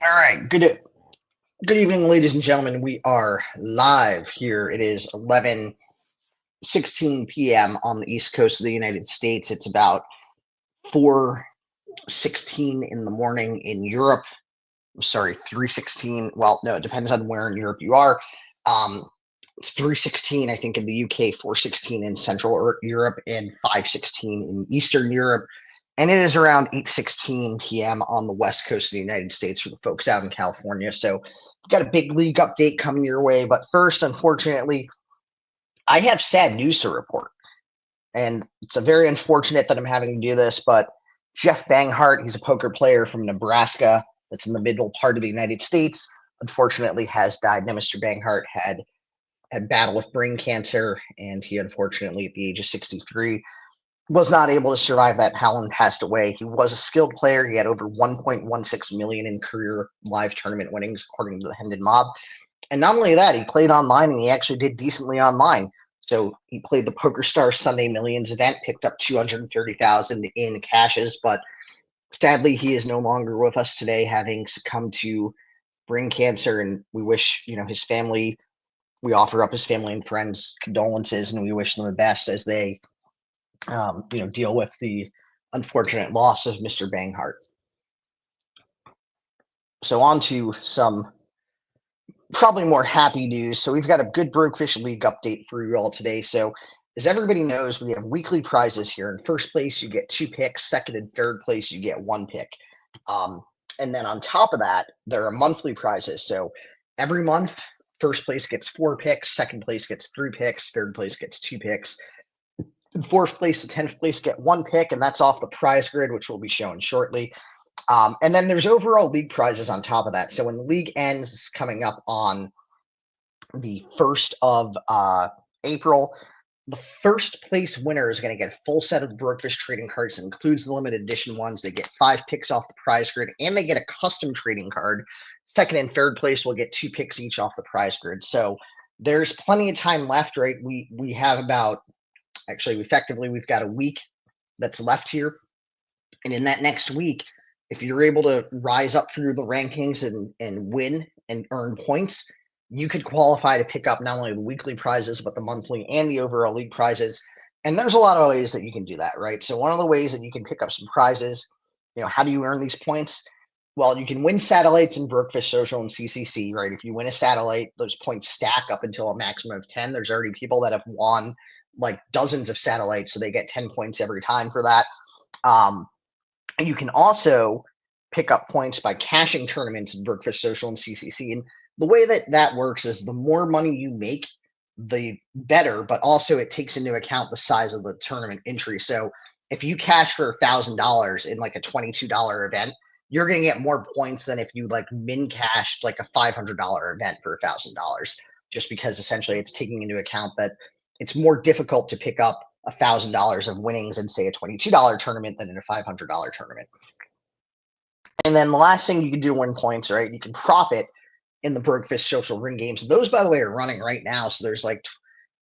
All right. Good evening, ladies and gentlemen. We are live here. It is 11:16 p.m. on the East Coast of the United States. It's about 4:16 in the morning in Europe. I'm sorry, 3:16. Well, no, it depends on where in Europe you are. Um, it's 3:16, I think, in the UK, 4:16 in Central Europe, and 5:16 in Eastern Europe. And it is around 8:16 p.m. on the west coast of the United States for the folks out in California. So we've got a big league update coming your way. But first, unfortunately, I have sad news to report. And it's a very unfortunate that I'm having to do this, but Jeff Banghart, he's a poker player from Nebraska that's in the middle part of the United States, unfortunately has died. Now, Mr. Banghart had battled with brain cancer, and he unfortunately, at the age of 63, was not able to survive that. Howland passed away. He was a skilled player. He had over 1.16 million in career live tournament winnings, according to the Hendon Mob. And not only that, he played online and he actually did decently online. So he played the PokerStars Sunday Millions event, picked up 230,000 in cashes, but sadly he is no longer with us today, having succumbed to brain cancer. And we wish, his family, we offer up his family and friends condolences, and we wish them the best as they deal with the unfortunate loss of Mr. Banghart. So on to some probably more happy news. So we've got a good BrokeFish League update for you all today. So as everybody knows, we have weekly prizes here. In first place, you get 2 picks. Second and third place, you get 1 pick. And then on top of that, there are monthly prizes. So every month, first place gets 4 picks. Second place gets 3 picks. Third place gets 2 picks. In fourth place to 10th place get 1 pick, and that's off the prize grid, which will be shown shortly. And then there's overall league prizes on top of that. So when the league ends, coming up on the 1st of April, the first place winner is going to get a full set of the BrokeFish trading cards that includes the limited edition ones. They get 5 picks off the prize grid, and they get a custom trading card. Second and third place will get 2 picks each off the prize grid. So there's plenty of time left, right? We have about, actually, effectively, we've got a week that's left here. And in that next week, if you're able to rise up through the rankings and win and earn points, you could qualify to pick up not only the weekly prizes, but the monthly and the overall league prizes. And there's a lot of ways that you can do that, right? So one of the ways that you can pick up some prizes, how do you earn these points? Well, you can win satellites in BrokeFish Social and CCC, right? If you win a satellite, those points stack up until a maximum of 10. There's already people that have won like dozens of satellites, so they get 10 points every time for that. And you can also pick up points by cashing tournaments in BrokeFish Social and CCC. And the way that works is the more money you make, the better, but also it takes into account the size of the tournament entry. So if you cash for $1,000 in like a $22 event, you're going to get more points than if you like min cashed like a $500 event for $1,000, just because essentially it's taking into account that it's more difficult to pick up $1,000 of winnings in say a $22 tournament than in a $500 tournament. And then the last thing you can do to win points, right? You can profit in the BrokeFish Social ring games. Those, by the way, are running right now. So there's like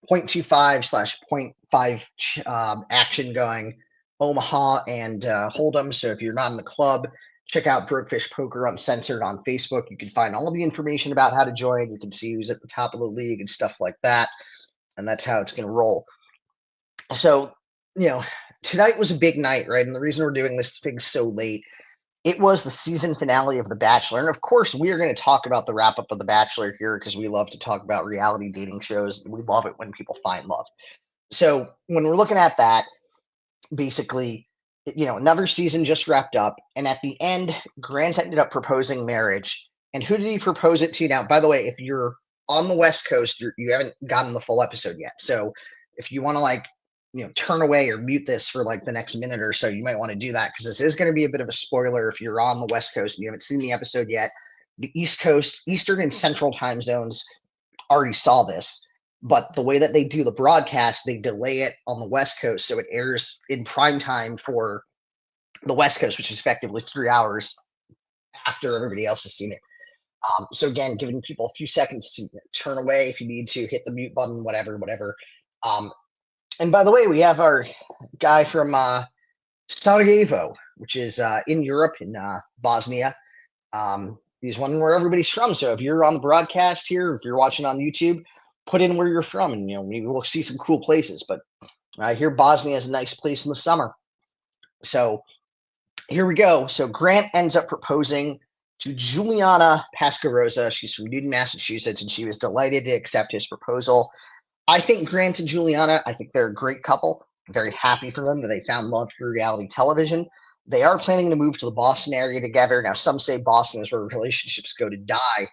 0.25/0.5 action going Omaha and Hold'em. So if you're not in the club, check out BrokeFish Poker Uncensored on Facebook. You can find all of the information about how to join. You can see who's at the top of the league and stuff like that. And that's how it's going to roll. So, tonight was a big night, right? And the reason we're doing this thing so late, it was the season finale of The Bachelor. And of course, we are going to talk about the wrap up of The Bachelor here because we love to talk about reality dating shows. We love it when people find love. So when we're looking at that, basically, another season just wrapped up. And at the end, Grant ended up proposing marriage. And who did he propose it to? Now, by the way, if you're on the West Coast, you haven't gotten the full episode yet. So if you want to turn away or mute this for like the next minute or so, you might want to do that because this is going to be a bit of a spoiler if you're on the West Coast and you haven't seen the episode yet. The East Coast, Eastern and Central time zones already saw this, but the way that they do the broadcast, they delay it on the West Coast. So it airs in prime time for the West Coast, which is effectively 3 hours after everybody else has seen it. So again, giving people a few seconds to turn away if you need to, hit the mute button, whatever. And by the way, we have our guy from Sarajevo, which is in Europe, in Bosnia. he's wondering where everybody's from. So if you're on the broadcast here, if you're watching on YouTube, put in where you're from, and maybe we'll see some cool places. But I hear Bosnia is a nice place in the summer. So here we go. So Grant ends up proposing to Juliana Pascarosa. She's from Newton, Massachusetts, and she was delighted to accept his proposal. I think Grant and Juliana, I think they're a great couple. I'm very happy for them that they found love through reality television. They are planning to move to the Boston area together. Now, some say Boston is where relationships go to die.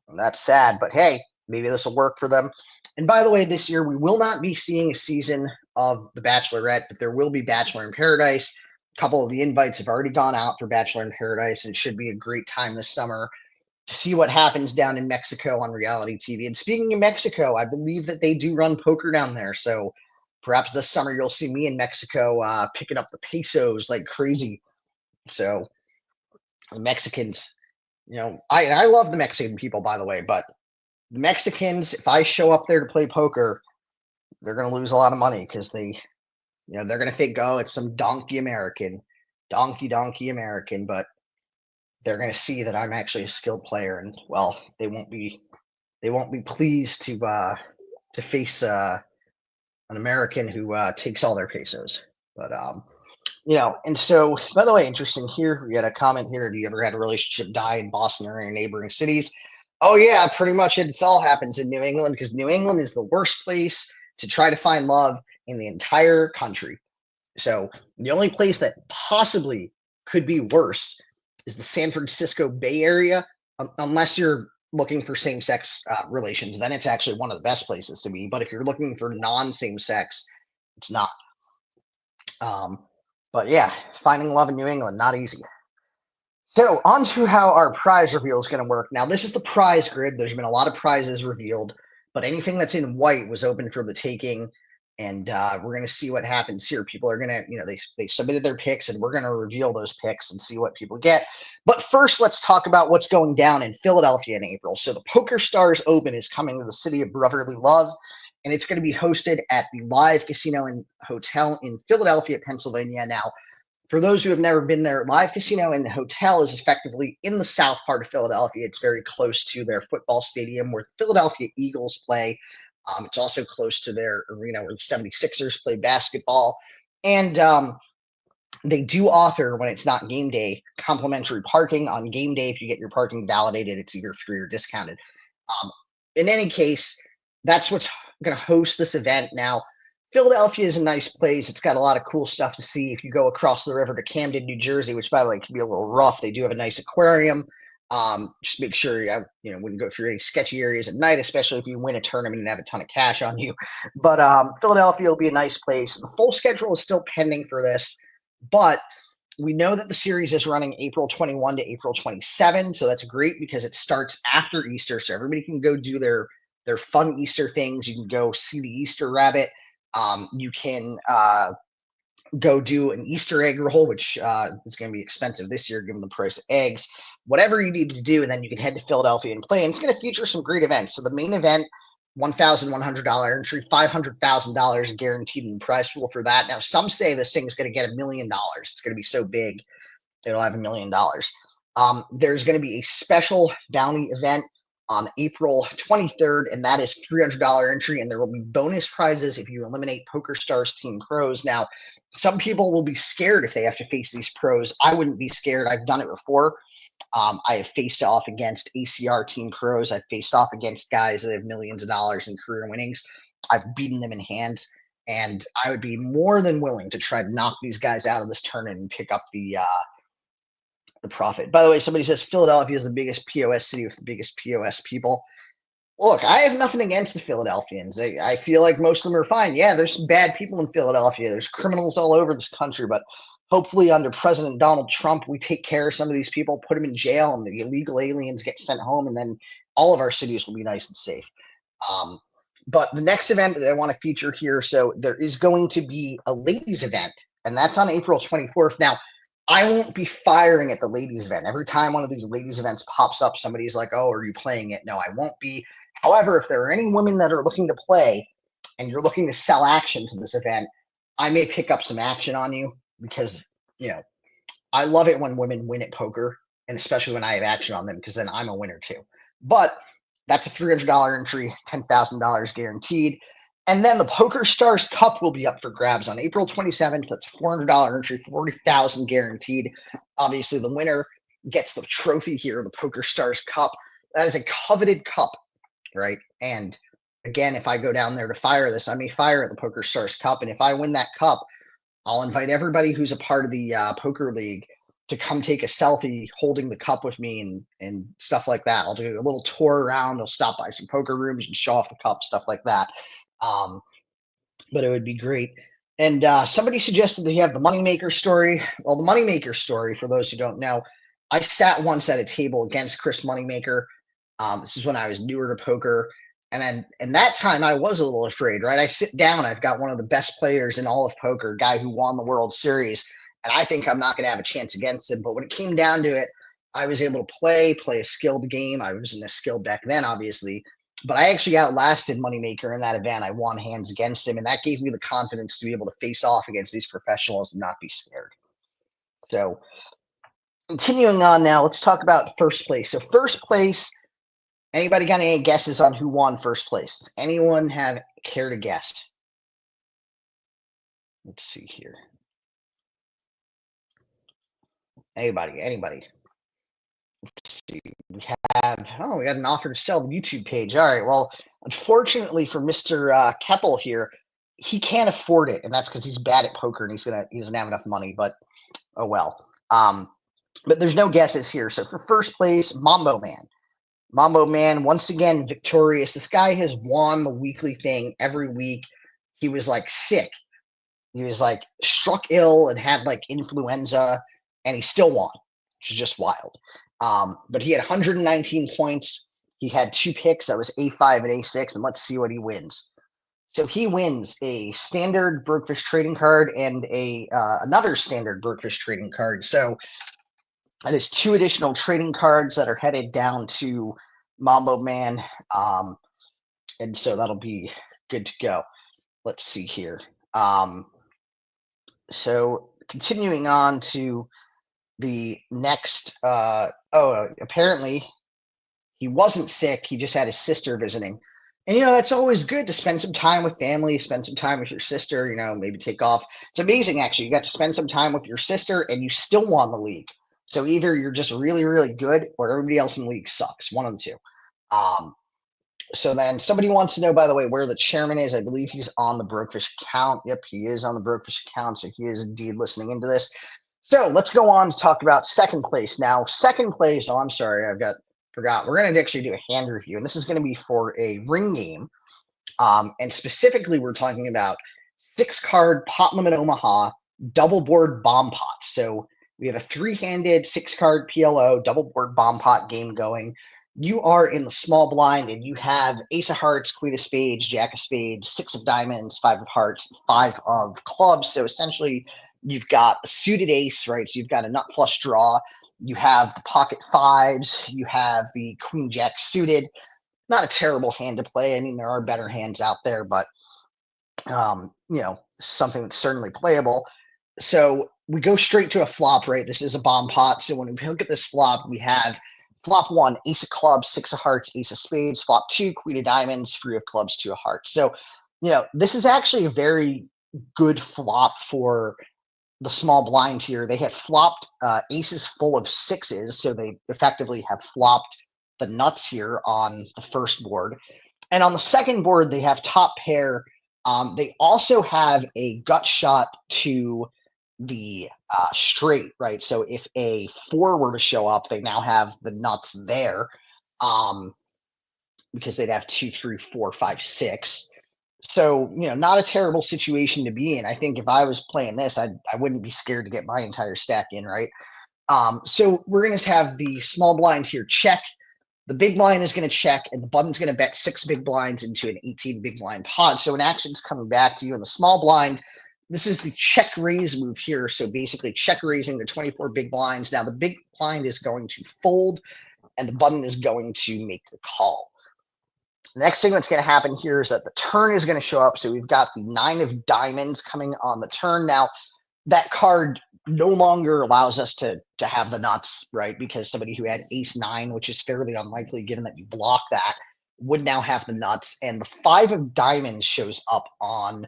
And that's sad, but hey, maybe this will work for them. And by the way, this year we will not be seeing a season of The Bachelorette, but there will be Bachelor in Paradise. A couple of the invites have already gone out for Bachelor in Paradise, and it should be a great time this summer to see what happens down in Mexico on reality TV. And speaking of Mexico, I believe that they do run poker down there. So perhaps this summer you'll see me in Mexico picking up the pesos like crazy. So the Mexicans, I love the Mexican people, by the way, but the Mexicans, if I show up there to play poker, they're going to lose a lot of money because they're going to think, oh, it's some donkey American, American, but they're going to see that I'm actually a skilled player, and well, they won't be pleased to face an American who takes all their pesos. But and so, by the way, interesting here, we had a comment here. Have you ever had a relationship die in Boston or in neighboring cities? Oh yeah, pretty much it's all happens in New England, because New England is the worst place to try to find love in the entire country. So the only place that possibly could be worse is the San Francisco Bay Area, unless you're looking for same-sex relations. Then it's actually one of the best places to be. But if you're looking for non-same-sex, it's not. But yeah, finding love in New England, not easy. So on to how our prize reveal is going to work. Now, this is the prize grid. There's been a lot of prizes revealed, but anything that's in white was open for the taking. And we're going to see what happens here. People are going to, they submitted their picks, and we're going to reveal those picks and see what people get. But first, let's talk about what's going down in Philadelphia in April. So the Poker Stars Open is coming to the city of brotherly love, and it's going to be hosted at the Live Casino and Hotel in Philadelphia, Pennsylvania. Now, for those who have never been there, Live Casino and Hotel is effectively in the south part of Philadelphia. It's very close to their football stadium where the Philadelphia Eagles play. It's also close to their arena where the 76ers play basketball. And they do offer, when it's not game day, complimentary parking on game day. If you get your parking validated, it's either free or discounted. In any case, that's what's going to host this event. Now, Philadelphia is a nice place. It's got a lot of cool stuff to see. If you go across the river to Camden, New Jersey, which, by the way, can be a little rough, they do have a nice aquarium. Just make sure you wouldn't go through any sketchy areas at night, especially if you win a tournament and have a ton of cash on you. But Philadelphia will be a nice place. The full schedule is still pending for this, but we know that the series is running April 21 to April 27. So that's great because it starts after Easter. So everybody can go do their fun Easter things. You can go see the Easter rabbit. You can go do an Easter egg roll, which is going to be expensive this year given the price of eggs. Whatever you need to do, and then you can head to Philadelphia and play. And it's going to feature some great events. So the main event, $1,100 entry, $500,000 guaranteed in the prize pool for that. Now, some say this thing's going to get $1 million. It's going to be so big, it'll have $1 million. There's going to be a special bounty event on April 23rd, and that is $300 entry, and there will be bonus prizes if you eliminate Poker Stars Team Pros. Now, some people will be scared if they have to face these pros. I wouldn't be scared. I've done it before. I have faced off against ACR Team Pros. I've faced off against guys that have millions of dollars in career winnings. I've beaten them in hands, and I would be more than willing to try to knock these guys out of this tournament and pick up the profit. By the way, somebody says Philadelphia is the biggest POS city with the biggest POS people. Look, I have nothing against the Philadelphians. I feel like most of them are fine. Yeah, there's some bad people in Philadelphia. There's criminals all over this country, but hopefully under President Donald Trump, we take care of some of these people, put them in jail, and the illegal aliens get sent home, and then all of our cities will be nice and safe. But the next event that I want to feature here, so there is going to be a ladies event, and that's on April 24th. Now, I won't be firing at the ladies event. Every time one of these ladies events pops up, somebody's like, oh, are you playing it? No, I won't be. However, if there are any women that are looking to play and you're looking to sell action to this event, I may pick up some action on you because, I love it when women win at poker. and especially when I have action on them, because then I'm a winner too. But that's a $300 entry, $10,000 guaranteed. And then the Poker Stars Cup will be up for grabs on April 27th. That's $400 entry, 40,000 guaranteed. Obviously, the winner gets the trophy here, the Poker Stars Cup. That is a coveted cup, right? And again, if I go down there to fire this, I may fire at the Poker Stars Cup. And if I win that cup, I'll invite everybody who's a part of the poker league to come take a selfie holding the cup with me and stuff like that. I'll do a little tour around. I'll stop by some poker rooms and show off the cup, stuff like that. But it would be great. And somebody suggested that you have the Moneymaker story. Well, the Moneymaker story, for those who don't know, I sat once at a table against Chris Moneymaker. This is when I was newer to poker. And that time I was a little afraid, right? I sit down, I've got one of the best players in all of poker, a guy who won the World Series, and I think I'm not going to have a chance against him. But when it came down to it, I was able to play a skilled game. I wasn't as skilled back then, obviously, but I actually outlasted Moneymaker in that event. I won hands against him, and that gave me the confidence to be able to face off against these professionals and not be scared. So continuing on now, let's talk about first place. So first place, anybody got any guesses on who won first place? Does anyone have care to guess? Let's see here. Anybody. Let's see. We got an offer to sell the YouTube page. All right. Well, unfortunately for Mr. Keppel here, he can't afford it, and that's because he's bad at poker and he doesn't have enough money. But oh well. But there's no guesses here. So for first place, Mambo Man. Mambo Man, once again, victorious. This guy has won the weekly thing every week. He was like sick. He was like struck ill and had like influenza, and he still won, which is just wild. But he had 119 points. He had 2 picks. That was A5 and A6, and let's see what he wins. So he wins a standard BrokeFish trading card and another standard BrokeFish trading card. So that is 2 additional trading cards that are headed down to Mambo Man. And so that'll be good to go. Let's see here. So continuing on to the next, apparently he wasn't sick. He just had his sister visiting. And, that's always good to spend some time with family, spend some time with your sister, maybe take off. It's amazing, actually. You got to spend some time with your sister and you still won the league. So either you're just really, really good or everybody else in the league sucks. One of the two. So then somebody wants to know, by the way, where the chairman is. I believe he's on the BrokeFish account. Yep, he is on the BrokeFish account. So he is indeed listening into this. So let's go on to talk about second place. Now, second place, I'm sorry, forgot. We're going to actually do a hand review, and this is going to be for a ring game. And specifically, we're talking about 6-card pot limit Omaha double board bomb pot. So we have a 3-handed 6-card PLO double board bomb pot game going. You are in the small blind, and you have ace of hearts, queen of spades, jack of spades, 6 of diamonds, 5 of hearts, 5 of clubs. So essentially, you've got a suited ace, right? So you've got a nut flush draw. You have the pocket 5s. You have the queen jack suited. Not a terrible hand to play. I mean, there are better hands out there, but something that's certainly playable. So we go straight to a flop, right? This is a bomb pot. So when we look at this flop, we have flop 1, ace of clubs, 6 of hearts, ace of spades. Flop 2, queen of diamonds, 3 of clubs, 2 of hearts. So, this is actually a very good flop for the small blind here. They have flopped aces full of 6s, so they effectively have flopped the nuts here on the first board. And on the second board, they have top pair. They also have a gut shot to the straight, right? So if a 4 were to show up, they now have the nuts there, because they'd have 2, 3, 4, 5, 6. So, not a terrible situation to be in. I think if I was playing this, I wouldn't be scared to get my entire stack in, right? So we're going to have the small blind here check. The big blind is going to check, and the button's going to bet 6 big blinds into an 18 big blind pot. So an action's coming back to you in the small blind. This is the check raise move here. So basically check raising the 24 big blinds. Now the big blind is going to fold, and the button is going to make the call. The next thing that's going to happen here is that the turn is going to show up. So we've got the 9 of diamonds coming on the turn. Now, that card no longer allows us to have the nuts, right? Because somebody who had ace nine, which is fairly unlikely given that you block that, would now have the nuts. And the five of diamonds shows up on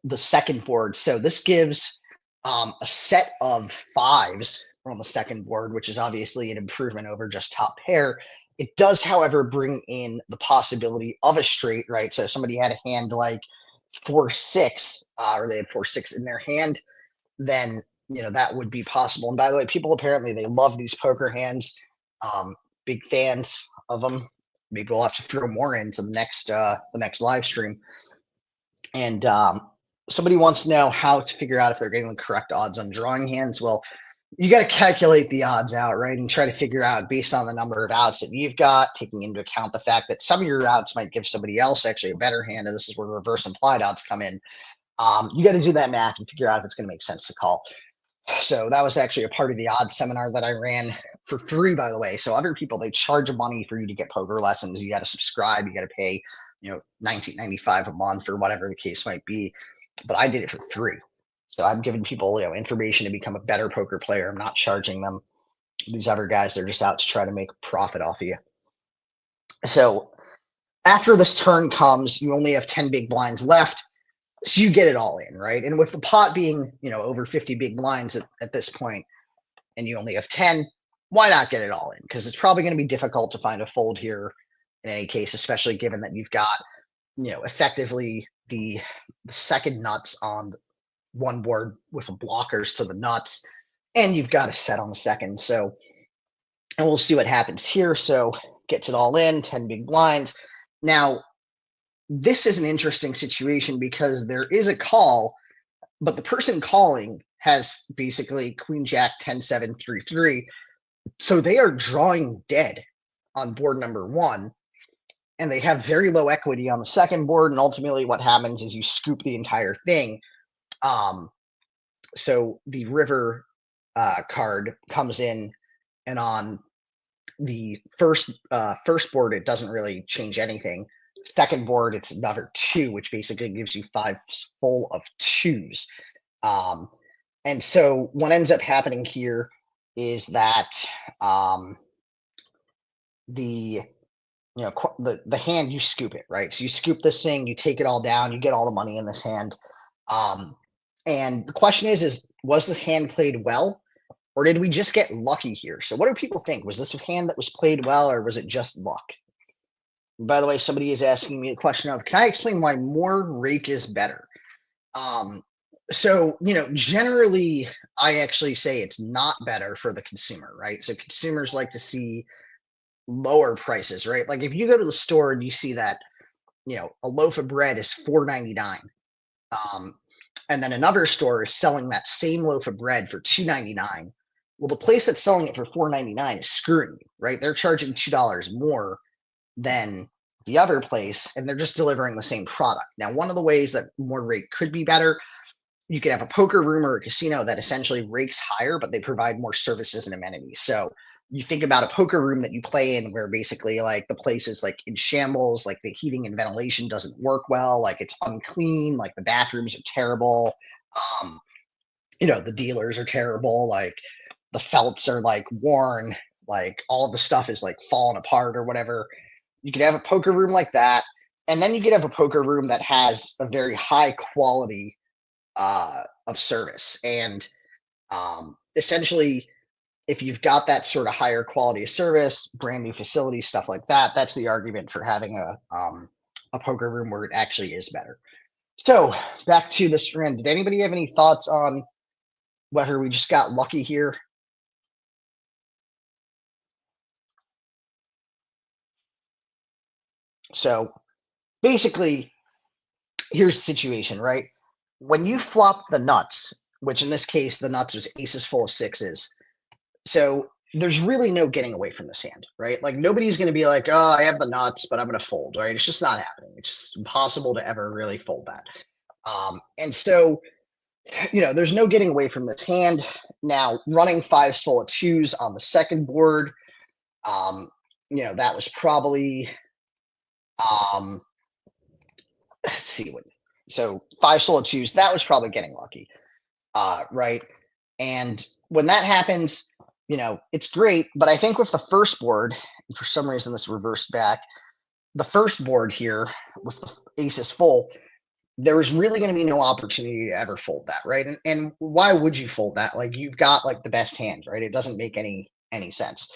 the second board. So this gives a set of fives on the second board, which is obviously an improvement over just top pair. It does, however, bring in the possibility of a straight, right? So if somebody had a hand like 4-6, or they had 4-6 in their hand, then that would be possible. And by the way, people apparently they love these poker hands. Big fans of them. Maybe we'll have to throw more into the next live stream. And somebody wants to know how to figure out if they're getting the correct odds on drawing hands. Well, you got to calculate the odds out, right? And try to figure out based on the number of outs that you've got, taking into account the fact that some of your outs might give somebody else actually a better hand. And this is where reverse implied odds come in. You got to do that math and figure out if it's going to make sense to call. So that was actually a part of the odds seminar that I ran for free, by the way. So other people, they charge money for you to get poker lessons. You got to subscribe. You got to pay, $19.95 a month or whatever the case might be. But I did it for free. So I'm giving people, information to become a better poker player. I'm not charging them. These other guys, they're just out to try to make a profit off of you. So after this turn comes, you only have 10 big blinds left. So you get it all in, right? And with the pot being, over 50 big blinds at this point, and you only have 10, why not get it all in? Because it's probably going to be difficult to find a fold here in any case, especially given that you've got, effectively the second nuts on one board with the blockers to the nuts, and you've got a set on the second. So, and we'll see what happens here. So gets it all in, 10 big blinds. Now, this is an interesting situation because there is a call, but the person calling has basically queen jack 10-7 3-3. So they are drawing dead on board number one, and they have very low equity on the second board. And ultimately what happens is you scoop the entire thing. So the river card comes in, and on the first board, it doesn't really change anything. Second board, it's another 2, which basically gives you 5 full of 2s. And so what ends up happening here is that the hand, you scoop it, right? So you scoop this thing, you take it all down, you get all the money in this hand. And the question is was this hand played well, or did we just get lucky here? So what do people think? Was this a hand that was played well, or was it just luck? And by the way, somebody is asking me a question of, can I explain why more rake is better? So, generally, I actually say it's not better for the consumer, right? So consumers like to see lower prices, right? Like if you go to the store and you see that, a loaf of bread is $4.99, and then another store is selling that same loaf of bread for $2.99. Well, the place that's selling it for $4.99 is screwing you, right? They're charging $2 more than the other place, and they're just delivering the same product. Now, one of the ways that more rake could be better, you could have a poker room or a casino that essentially rakes higher, but they provide more services and amenities. So you think about a poker room that you play in where basically like the place is like in shambles, like the heating and ventilation doesn't work well, like it's unclean, like the bathrooms are terrible. The dealers are terrible, like the felts are like worn, like all the stuff is like falling apart or whatever. You could have a poker room like that, and then you could have a poker room that has a very high quality of service. And essentially, if you've got that sort of higher quality of service, brand new facilities, stuff like that, that's the argument for having a poker room where it actually is better. So back to the strand. Did anybody have any thoughts on whether we just got lucky here? So basically, here's the situation, right? When you flop the nuts, which in this case, the nuts was aces full of sixes. So there's really no getting away from this hand, right? Like nobody's going to be like, oh, I have the nuts, but I'm going to fold, right? It's just not happening. It's just impossible to ever really fold that. And so, there's no getting away from this hand. Now, running fives full of 2s on the second board, that was probably, let's see what, so 5 full of 2s, that was probably getting lucky. right? And when that happens, it's great. But I think with the first board, for some reason this reversed back, the first board here with the aces full, there is really going to be no opportunity to ever fold that, right? And why would you fold that? Like you've got like the best hand, right? It doesn't make any sense.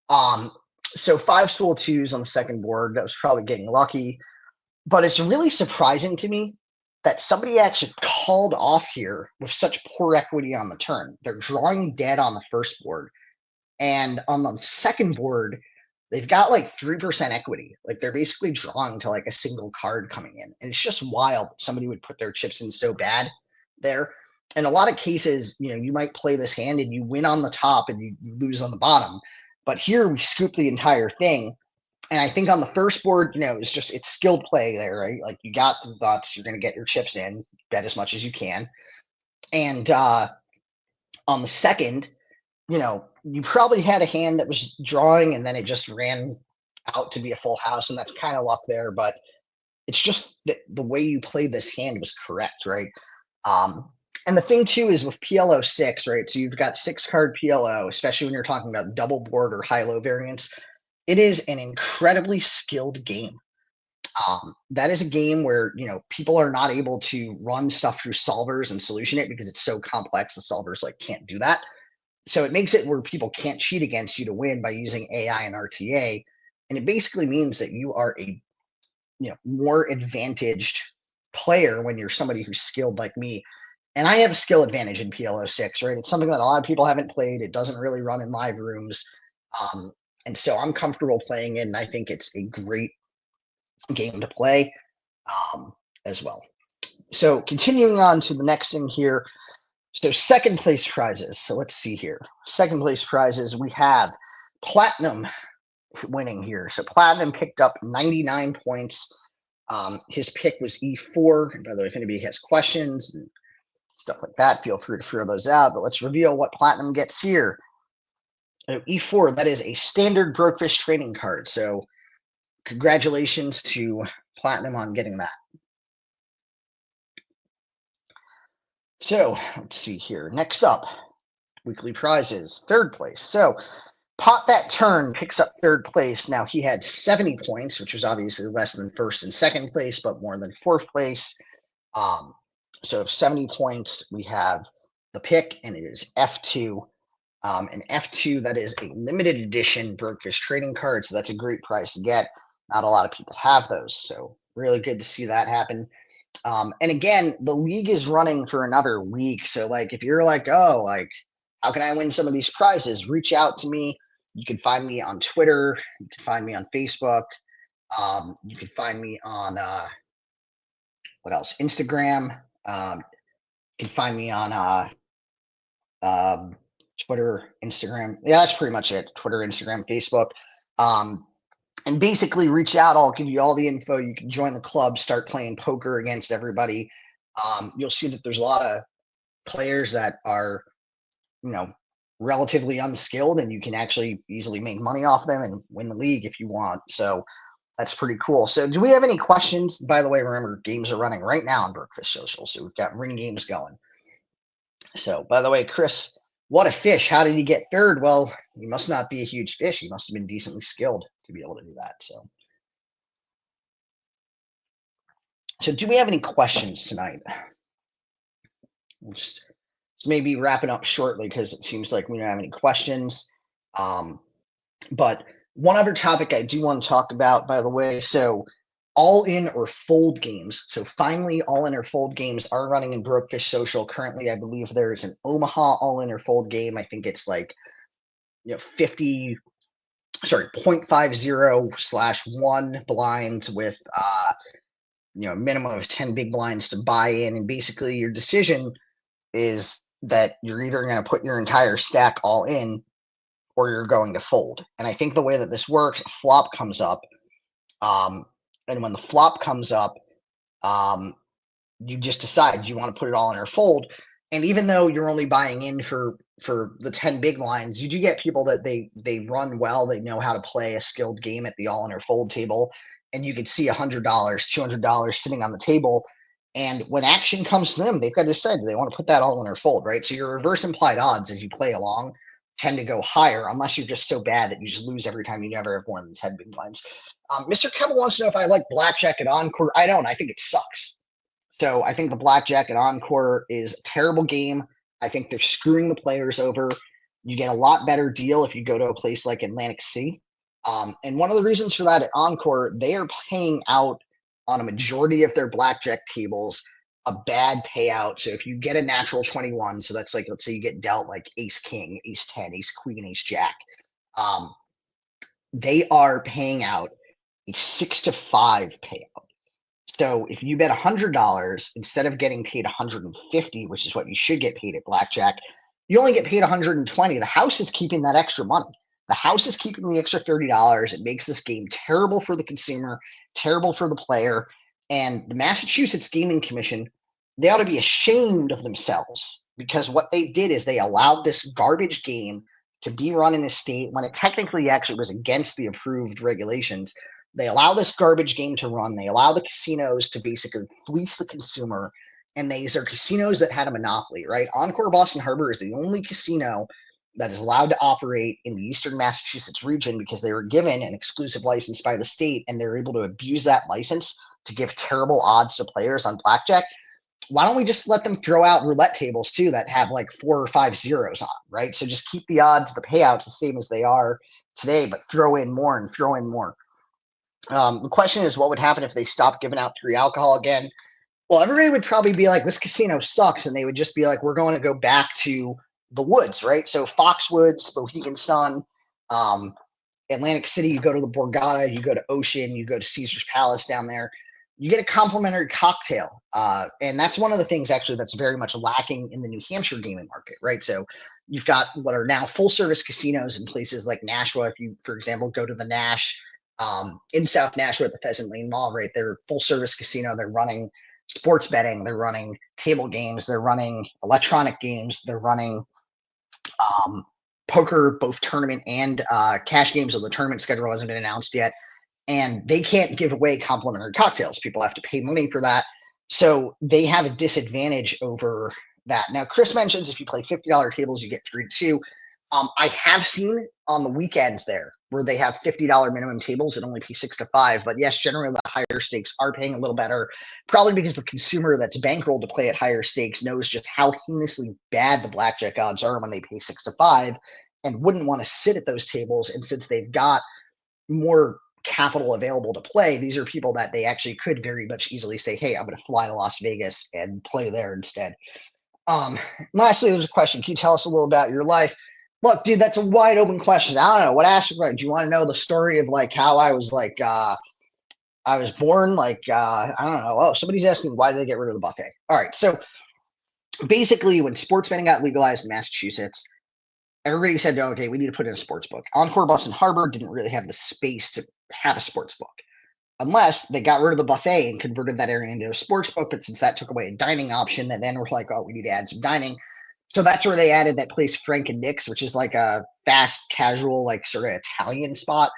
Um, so five full twos on the second board. That was probably getting lucky, but it's really surprising to me that somebody actually called off here with such poor equity on the turn. They're drawing dead on the first board, and on the second board, they've got like 3% equity. Like they're basically drawing to like a single card coming in. And it's just wild that somebody would put their chips in so bad there. In a lot of cases, you might play this hand and you win on the top and you lose on the bottom. But here we scoop the entire thing. And I think on the first board, it's skilled play there, right? Like you got the thoughts, you're going to get your chips in, bet as much as you can. And on the second, you probably had a hand that was drawing and then it just ran out to be a full house, and that's kind of luck there. But it's just that the way you played this hand was correct, right? And the thing too is with PLO 6, right? So you've got 6-card PLO, especially when you're talking about double board or high-low variants. It is an incredibly skilled game. That is a game where people are not able to run stuff through solvers and solution it because it's so complex. The solvers like can't do that. So it makes it where people can't cheat against you to win by using AI and RTA. And it basically means that you are a more advantaged player when you're somebody who's skilled like me. And I have a skill advantage in PLO6, right? It's something that a lot of people haven't played. It doesn't really run in live rooms. And so I'm comfortable playing it, and I think it's a great game to play as well. So continuing on to the next thing here. So second place prizes. So let's see here. Second place prizes, we have Platinum winning here. So Platinum picked up 99 points. His pick was E4. By the way, if anybody has questions and stuff like that, feel free to throw those out. But let's reveal what Platinum gets here. E4, that is a standard BrokeFish trading card. So congratulations to Platinum on getting that. So let's see here. Next up, weekly prizes, third place. So Pot That Turn picks up third place. Now he had 70 points, which was obviously less than first and second place, but more than fourth place. So 70 points, we have the pick, and it is F2. And F2, that is a limited edition BrokeFish trading card, so that's a great prize to get. Not a lot of people have those, so really good to see that happen. And again, the league is running for another week, so like if you're like, oh, like how can I win some of these prizes? Reach out to me. You can find me on Twitter. You can find me on Facebook. You can find me on what else? Instagram. You can find me on Twitter, Instagram. Yeah, that's pretty much it. Twitter, Instagram, Facebook. And basically reach out. I'll give you all the info. You can join the club, start playing poker against everybody. You'll see that there's a lot of players that are, relatively unskilled, and you can actually easily make money off them and win the league if you want. So that's pretty cool. So do we have any questions? By the way, remember, games are running right now on BrokeFish Social. So we've got ring games going. So, by the way, Chris, what a fish. How did he get third? Well, he must not be a huge fish. He must have been decently skilled to be able to do that. So do we have any questions tonight? We'll just maybe wrapping up shortly because it seems like we don't have any questions. But one other topic I do want to talk about, by the way, so all-in or fold games. So finally, all-in or fold games are running in BrokeFish Social. Currently, I believe there is an Omaha all-in or fold game. I think it's like 0.50/1 blinds with minimum of 10 big blinds to buy in. And basically your decision is that you're either going to put your entire stack all in or you're going to fold. And I think the way that this works, a flop comes up. And when the flop comes up, you just decide, do you want to put it all in or fold? And even though you're only buying in for the 10 big lines, you do get people that they run well. They know how to play a skilled game at the all in or fold table. And you could see $100, $200 sitting on the table. And when action comes to them, they've got to decide, do they want to put that all in their fold, right? So your reverse implied odds as you play along tend to go higher unless you're just so bad that you just lose every time. You never have more than 10 big blinds. Mr. Kevin wants to know if I like blackjack at Encore. I don't. I think it sucks. So I think the blackjack at Encore is a terrible game. I think they're screwing the players over. You get a lot better deal if you go to a place like Atlantic City. And one of the reasons for that at Encore, they are paying out on a majority of their blackjack tables a bad payout. So if you get a natural 21, so that's like, let's say you get dealt like ace king, ace 10, ace queen, ace jack, they are paying out a 6-5 payout. So if you bet $100 instead of getting paid 150, which is what you should get paid at blackjack, you only get paid 120. The house is keeping that extra money. The house is keeping the extra $30. It makes this game terrible for the consumer, terrible for the player. And the Massachusetts Gaming Commission, they ought to be ashamed of themselves, because what they did is they allowed this garbage game to be run in a state when it technically actually was against the approved regulations. They allow this garbage game to run. They allow the casinos to basically fleece the consumer. And these are casinos that had a monopoly, right? Encore Boston Harbor is the only casino that is allowed to operate in the eastern Massachusetts region because they were given an exclusive license by the state, and they're able to abuse that license to give terrible odds to players on blackjack. Why don't we just let them throw out roulette tables too that have like 4 or 5 zeros on, right? So just keep the odds, the payouts the same as they are today, but throw in more and throw in more. The question is, what would happen if they stopped giving out free alcohol again? Well, everybody would probably be like, this casino sucks. And they would just be like, we're going to go back to the woods, right? So Foxwoods, Mohegan Sun, Atlantic City, you go to the Borgata, you go to Ocean, you go to Caesar's Palace down there. You get a complimentary cocktail. And that's one of the things actually that's very much lacking in the New Hampshire gaming market, right? So you've got what are now full service casinos in places like Nashua. If you, for example, go to the Nash in South Nashua at the Pheasant Lane Mall, right? They're full service casino. They're running sports betting. They're running table games. They're running electronic games. They're running poker, both tournament and cash games. So the tournament schedule hasn't been announced yet. And they can't give away complimentary cocktails. People have to pay money for that. So they have a disadvantage over that. Now, Chris mentions if you play $50 tables, you get 3-2. I have seen on the weekends there where they have $50 minimum tables and only pay 6-5. But yes, generally the higher stakes are paying a little better, probably because the consumer that's bankrolled to play at higher stakes knows just how heinously bad the blackjack odds are when they pay 6-5 and wouldn't want to sit at those tables. And since they've got more capital available to play, these are people that they actually could very much easily say, hey, I'm going to fly to Las Vegas and play there instead. Lastly, there's a question. Can you tell us a little about your life? Look, dude, that's a wide open question. I don't know what aspect. Do you want to know the story of like how I was like I was born? Like I don't know. Oh, somebody's asking why did they get rid of the buffet? All right, so basically, when sports betting got legalized in Massachusetts, everybody said, okay, we need to put in a sports book. Encore Boston Harbor didn't really have the space to have a sports book unless they got rid of the buffet and converted that area into a sports book. But since that took away a dining option, then we're like, oh, we need to add some dining. So that's where they added that place Frank and Nick's, which is like a fast casual, like sort of Italian spot.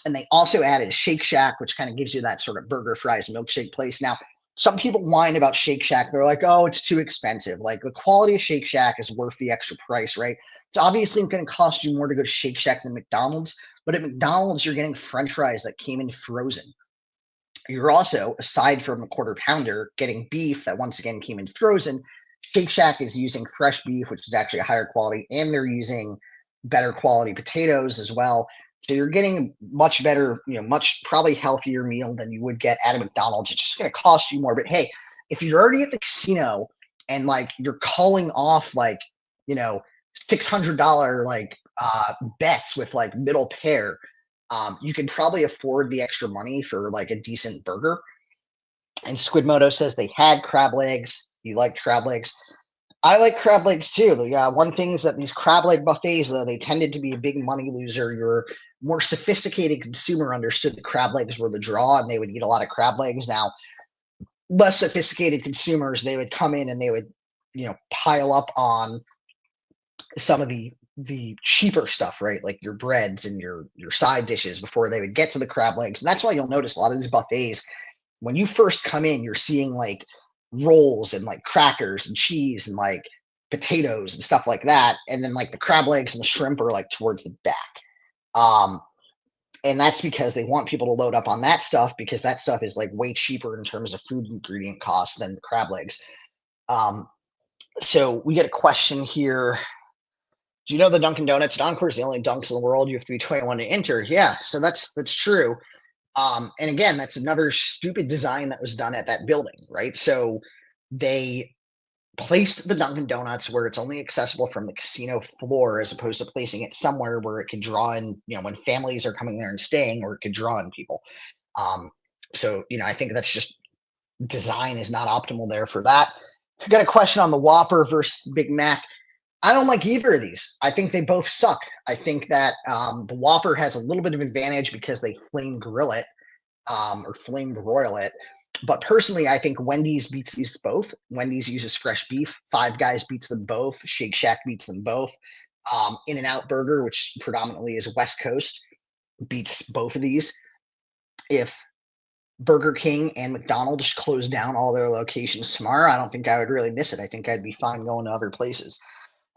And they also added Shake Shack, which kind of gives you that sort of burger, fries, milkshake place. Now, some people whine about Shake Shack. They're like, oh, it's too expensive. Like the quality of Shake Shack is worth the extra price, right? It's obviously going to cost you more to go to Shake Shack than McDonald's. But at McDonald's, you're getting French fries that came in frozen. You're also, aside from the quarter pounder, getting beef that once again came in frozen. Shake Shack is using fresh beef, which is actually a higher quality, and they're using better quality potatoes as well. So you're getting much better, much probably healthier meal than you would get at a McDonald's. It's just going to cost you more. But hey, if you're already at the casino and like you're calling off like, $600 like bets with like middle pair, you can probably afford the extra money for like a decent burger. And Squidmodo says they had crab legs. You like crab legs? I like crab legs too. One thing is that these crab leg buffets, though, they tended to be a big money loser. Your more sophisticated consumer understood the crab legs were the draw, and they would eat a lot of crab legs. Now, less sophisticated consumers, they would come in and they would, pile up on some of the cheaper stuff, right? Like your breads and your side dishes before they would get to the crab legs. And that's why you'll notice a lot of these buffets, when you first come in, you're seeing like rolls and like crackers and cheese and like potatoes and stuff like that. And then like the crab legs and the shrimp are like towards the back. Um, and that's because they want people to load up on that stuff because that stuff is like way cheaper in terms of food ingredient costs than the crab legs. Um, so we get a question here. Do you know the Dunkin' Donuts Encore is the only Dunks in the world? You have to be 21 to enter. Yeah, so that's true. And again, that's another stupid design that was done at that building, right? So they placed the Dunkin' Donuts where it's only accessible from the casino floor, as opposed to placing it somewhere where it could draw in, when families are coming there and staying, or it could draw in people. So I think that's just design is not optimal there for that. I got a question on the Whopper versus Big Mac. I don't like either of these. I think they both suck. I think that the Whopper has a little bit of advantage because they flame grill it, or flame broil it. But personally, I think Wendy's beats these both. Wendy's uses fresh beef. Five Guys beats them both. Shake Shack beats them both. In-N-Out Burger, which predominantly is West Coast, beats both of these. If Burger King and McDonald's close down all their locations tomorrow, I don't think I would really miss it. I think I'd be fine going to other places.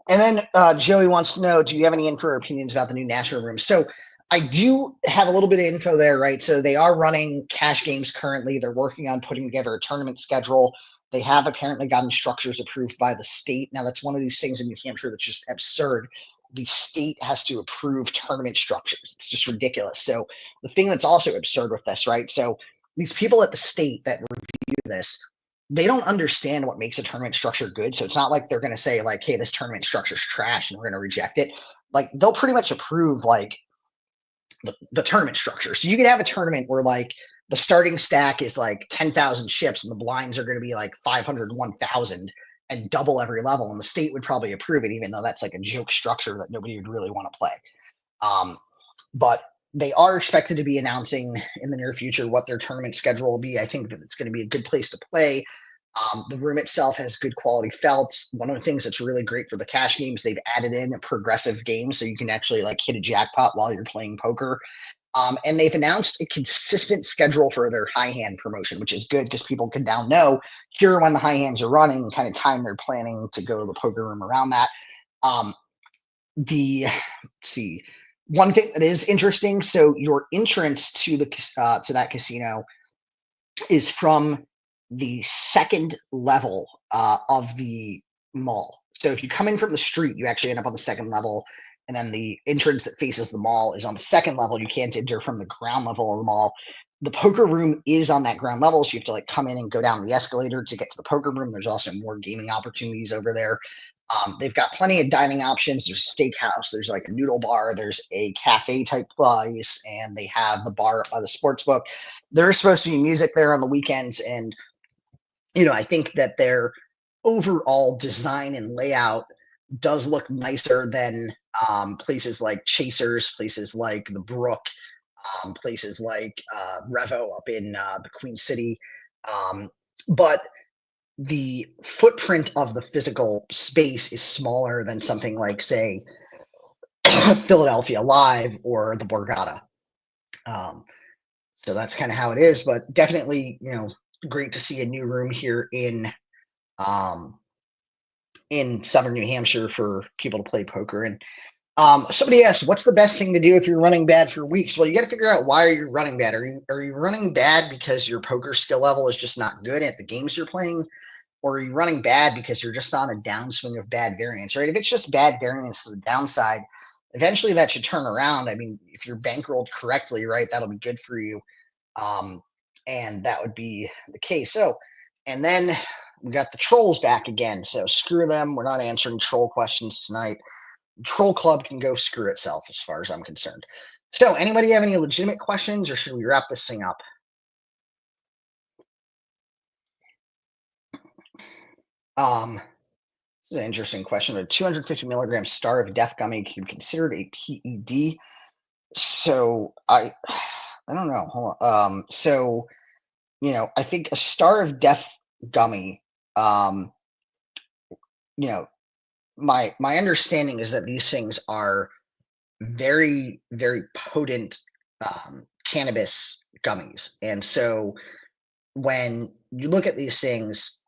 And then Joey wants to know, do you have any info or opinions about the new National Room? So I do have a little bit of info there, right? So they are running cash games currently. They're working on putting together a tournament schedule. They have apparently gotten structures approved by the state. Now, that's one of these things in New Hampshire that's just absurd. The state has to approve tournament structures. It's just ridiculous. So the thing that's also absurd with this, right? So these people at the state that review this, they don't understand what makes a tournament structure good. So it's not like they're going to say like, hey, this tournament structure is trash and we're going to reject it. Like they'll pretty much approve like the tournament structure. So you could have a tournament where like the starting stack is like 10,000 ships and the blinds are going to be like 500, 1,000 and double every level. And the state would probably approve it, even though that's like a joke structure that nobody would really want to play. But they are expected to be announcing in the near future what their tournament schedule will be. I think that it's going to be a good place to play. The room itself has good quality felts. One of the things that's really great for the cash games, they've added in a progressive game so you can actually like hit a jackpot while you're playing poker. And they've announced a consistent schedule for their high hand promotion, which is good because people can now know here when the high hands are running, kind of time they're planning to go to the poker room around that. Let's see, one thing that is interesting. So your entrance to to that casino is from the second level of the mall. So if you come in from the street, you actually end up on the second level. And then the entrance that faces the mall is on the second level. You can't enter from the ground level of the mall. The poker room is on that ground level. So you have to like come in and go down the escalator to get to the poker room. There's also more gaming opportunities over there. They've got plenty of dining options. There's a steakhouse. There's like a noodle bar. There's a cafe type place. And they have the bar up by the sports book. There is supposed to be music there on the weekends. And I think that their overall design and layout does look nicer than places like Chasers, places like the Brook, places like Revo up in the Queen City. But the footprint of the physical space is smaller than something like, say, Philadelphia Live or the Borgata. So that's kind of how it is, but definitely, great to see a new room here in southern New Hampshire for people to play poker. And somebody asked, what's the best thing to do if you're running bad for weeks? Well, you got to figure out, why are you running bad? Are you running bad because your poker skill level is just not good at the games you're playing? Or are you running bad because you're just on a downswing of bad variance, right? If it's just bad variance to the downside, eventually that should turn around. I mean, if you're bankrolled correctly, right, that'll be good for you. And that would be the case. So, and then we got the trolls back again. So screw them. We're not answering troll questions tonight. Troll Club can go screw itself as far as I'm concerned. So anybody have any legitimate questions, or should we wrap this thing up? This is an interesting question. A 250 milligram Star of Death gummy can be considered a PED. So I don't know. Hold on. So, I think a Star of Death gummy, my understanding is that these things are very, very potent cannabis gummies. And so when you look at these things,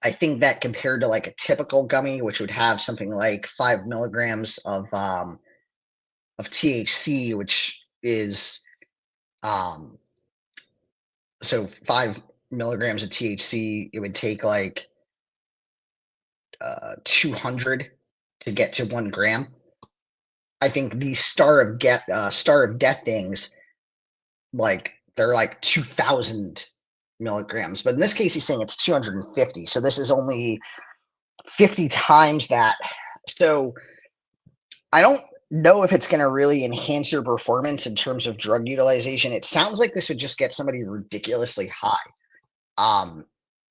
I think that compared to like a typical gummy, which would have something like 5 milligrams of THC, which is so 5 milligrams of THC, it would take like 200 to get to 1 gram. I think these Star of Death things, like they're like 2,000 milligrams, but in this case, he's saying it's 250. So this is only 50 times that. So I don't know if it's going to really enhance your performance in terms of drug utilization. It sounds like this would just get somebody ridiculously high,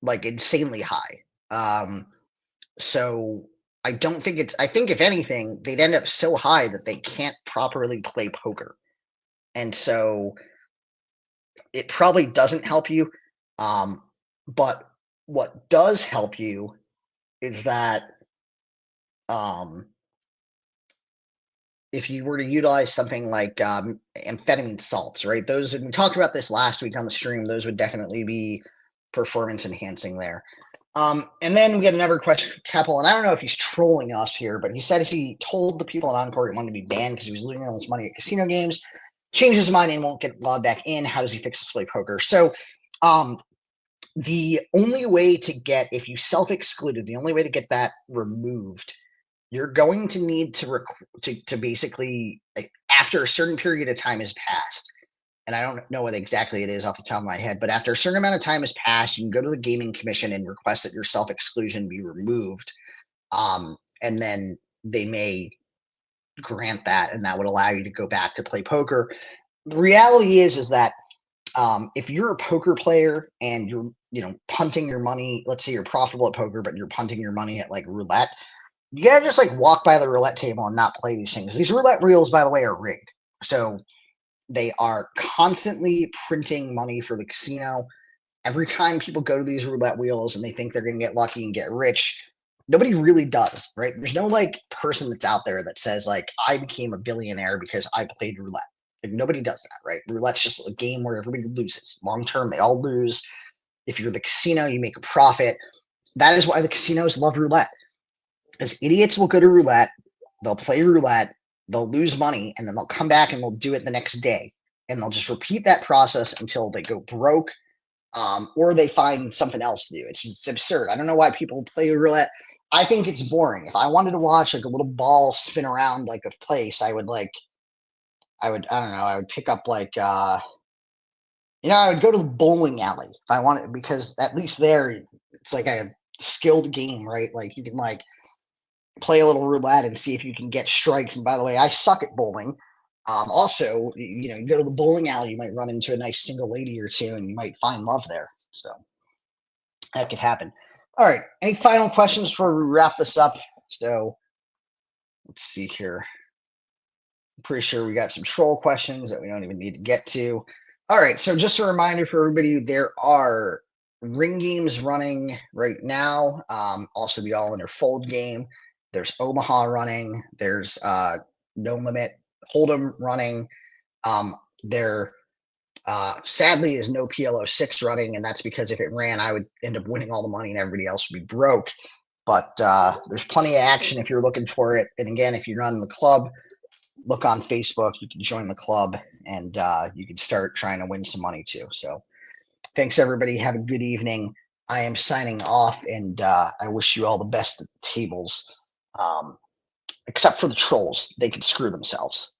like insanely high. So I don't think it's, I think if anything, they'd end up so high that they can't properly play poker. And so it probably doesn't help you. But what does help you is that if you were to utilize something like amphetamine salts, right? Those, and we talked about this last week on the stream, those would definitely be performance enhancing there. And then we had another question from Keppel, and I don't know if he's trolling us here, but he said he told the people at Encore he wanted to be banned because he was losing all his money at casino games, changed his mind and won't get logged back in. How does he fix display poker? So the only way to get, if you self-excluded, the only way to get that removed, you're going to need to basically, like, after a certain period of time has passed, and I don't know what exactly it is off the top of my head, but after a certain amount of time has passed, you can go to the Gaming Commission and request that your self-exclusion be removed. And then they may grant that, and that would allow you to go back to play poker. The reality is that if you're a poker player and you're, punting your money, let's say you're profitable at poker, but you're punting your money at like roulette, you gotta just like walk by the roulette table and not play these things. These roulette reels, by the way, are rigged. So they are constantly printing money for the casino. Every time people go to these roulette wheels and they think they're going to get lucky and get rich, nobody really does, right? There's no like person that's out there that says like, I became a billionaire because I played roulette. Like, nobody does that, right? Roulette's just a game where everybody loses. Long term, they all lose. If you're the casino, you make a profit. That is why the casinos love roulette. Because idiots will go to roulette, they'll play roulette, they'll lose money, and then they'll come back and they'll do it the next day. And they'll just repeat that process until they go broke, or they find something else to do. It's absurd. I don't know why people play roulette. I think it's boring. If I wanted to watch like a little ball spin around like a place, I would I don't know, I would pick up like, I would go to the bowling alley if I wanted, because at least there it's like a skilled game, right? Like you can like play a little roulette and see if you can get strikes. And by the way, I suck at bowling. Also, you go to the bowling alley, you might run into a nice single lady or two, and you might find love there. So that could happen. All right. Any final questions before we wrap this up? So let's see here. I'm pretty sure we got some troll questions that we don't even need to get to. All right. So just a reminder for everybody, there are ring games running right now. Also the All In or Fold game. There's Omaha running. There's No Limit Hold'em running. There sadly is no PLO6 running, and that's because if it ran, I would end up winning all the money and everybody else would be broke. But there's plenty of action if you're looking for it. And again, if you're not in the club, look on Facebook. You can join the club, and you can start trying to win some money too. So thanks, everybody. Have a good evening. I am signing off, and I wish you all the best at the tables. Except for the trolls. They can screw themselves.